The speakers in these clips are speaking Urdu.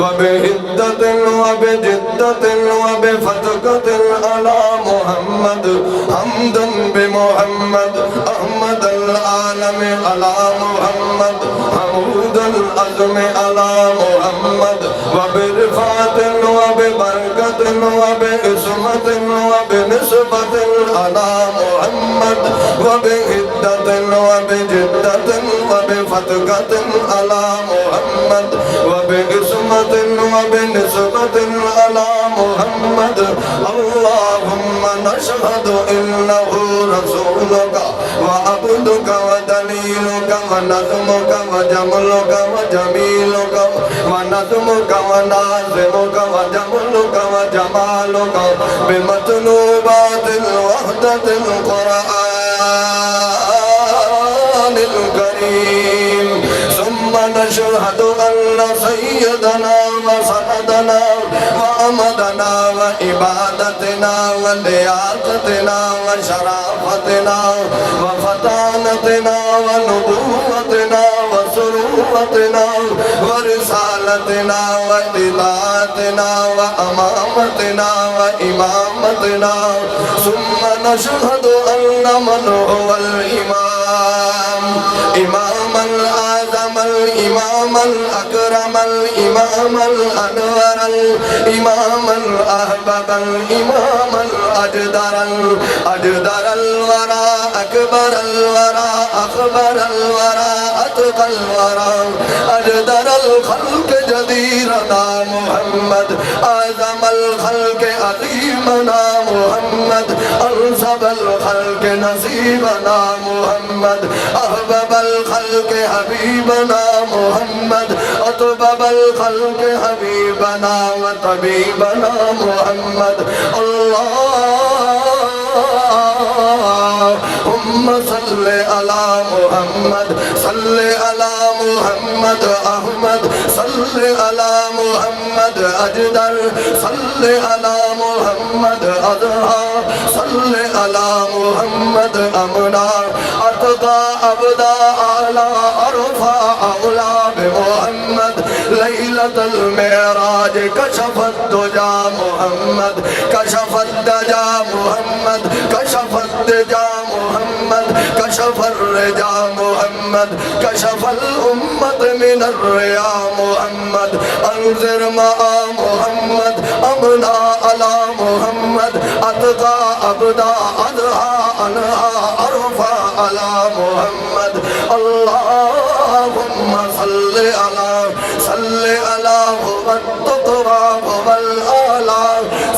وبهدة وبجدة وبفتقة على محمد حمدا بمحمد أحمد العالم على محمد حمود العزم على محمد وبرفعة وببركة وبإسمة وبنسبة على محمد وبهدة وبجدة وبفتقة على محمد وبإسمة وبنسبة على محمد اللهم نشهد إنه رسولك وعبدك ودليلك ونظمك وجملك وجميلك ونظمك ونازمك وجملك وجمالك بمطلوبات الوحدة القرآن الكريم ثم نشهد أن سيدنا وسندنا وأمدنا وإبادتنا ولياقتنا وشرافتنا وفطانتنا ونبوتنا وسروتنا ورسالتنا وإطاعتنا وأمامتنا وإمامتنا ثم نشهد أن من هو الإمام إمام الأعظم الإمام الأكرم الإمام الأنور الإمام الأحبب الإمام الأجدر الورى أكبر الورى أخبر الورى أتقى الورى أجدر الخلق جديرنا محمد أعظم الخلق عظيمنا محمد أنسب الخلق نصيبنا محمد أحبب الخلق حبيبنا محمد أطبب الخلق حبيبنا وطبيبنا محمد اللهم صل على محمد صل على محمد أحمد صل على محمد أجدر صل على محمد أضحى صل على محمد أمنا أتقى أبدا أعلى أرفع أولى بمحمد ليلة المعراج كشف الدجى محمد كشف الدجى محمد كشف الدجى محمد كشف الرجى محمد كشف الأمة من الرياء محمد أنذر مع محمد أمنا على محمد أتقى أبدا أضحى أنها أرفع على محمد اللهم صل على هو التقوى هو الأعلى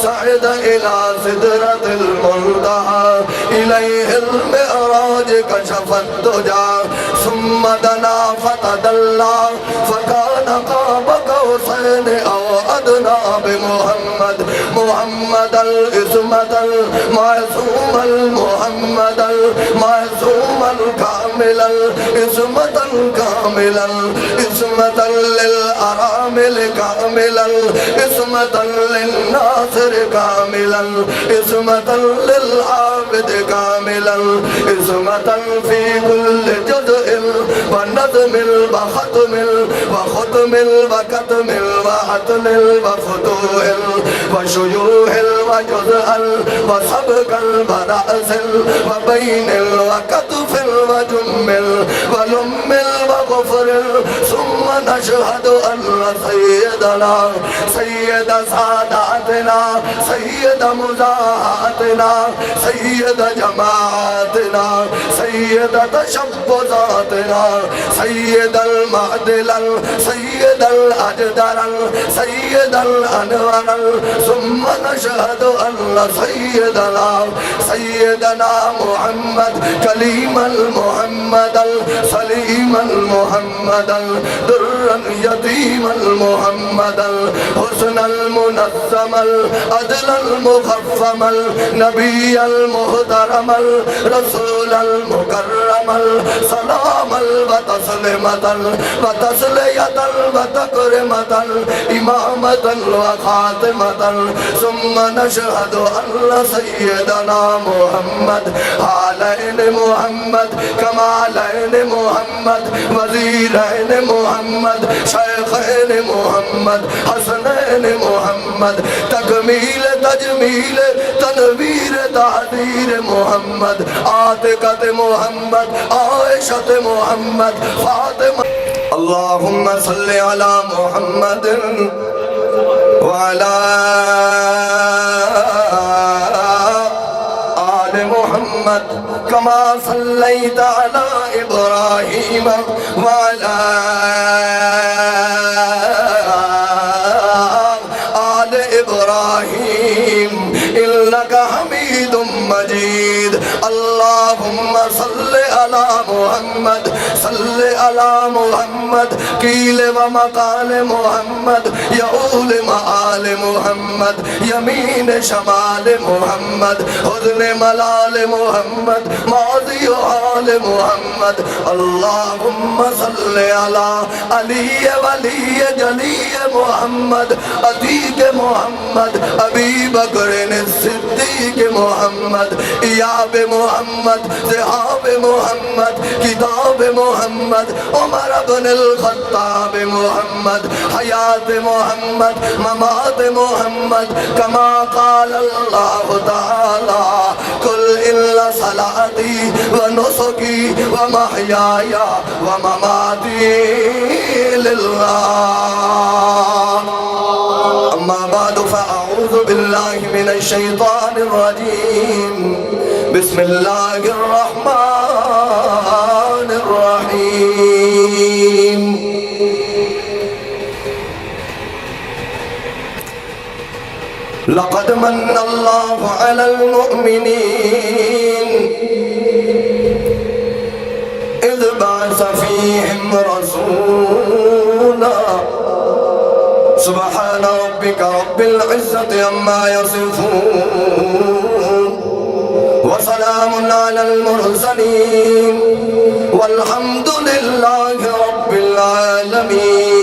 صعد إلى سدرة المنتهى إليه المعراج كشف الدجى ثم دنا فتدلى فكان قاب قوسين أو أدنى بمحمد محمد الإسمة المعصوم المحمد المعصوم الكامل الإسمة الكامل الإسمة للأرامل كاملا إسمة للناصر كاملا إسمة للعابد كاملا إسمة في كل جزء ونظم وختم وختم وكتم وحتم وفتوح وشيوخ وجزء وسبق ورأس وبين وكتف وجمل ولم وغفر ثم نشهد أن سيدنا سيد ساداتنا سيد مزاحاتنا سيد جماعتنا سيد تشبثاتنا سيد المعدل سيد الأجدر سيد الأنور ثم نشهد أن سيدنا محمد كليم المحمد سليم المحمد درا يتيم المحمد حسن المنظم العدل المخفم النبي المحترم الرسول المكرم السلام وتسليمة وتسلية وتكرمة إمامة وخاتمة ثم نشهد أن سيدنا محمد علين محمد كمالين محمد وزيرين محمد شيخين محمد حسنين محمد تكميل تجميل تنوير تعذير محمد عاتقة محمد عائشة محمد فاطمة اللهم صل على محمد وعلى آل محمد كما صليت على إبراهيم وعلى آل إبراهيم إنك حميد مجيد اللهم صل على محمد صل على محمد قيل ومقال محمد يقول مآل محمد يمين شمال محمد حزن ملال محمد ماضي حال محمد اللهم صل على علي ولي جلي محمد عتيق محمد أبي بكر الصديق محمد إياب محمد ذهاب محمد كتاب محمد عمر بن الخطاب محمد حياة محمد ممات محمد كما قال الله تعالى قل إن صلاتي ونسكي ومحياي ومماتي لله أما بعد فأعوذ بالله من الشيطان الرجيم بسم الله الرحمن الرحيم لقد من الله على المؤمنين إذ بعث فيهم رسولا سبحان ربك رب العزة عما يصفون وسلام على المرسلين والحمد لله رب العالمين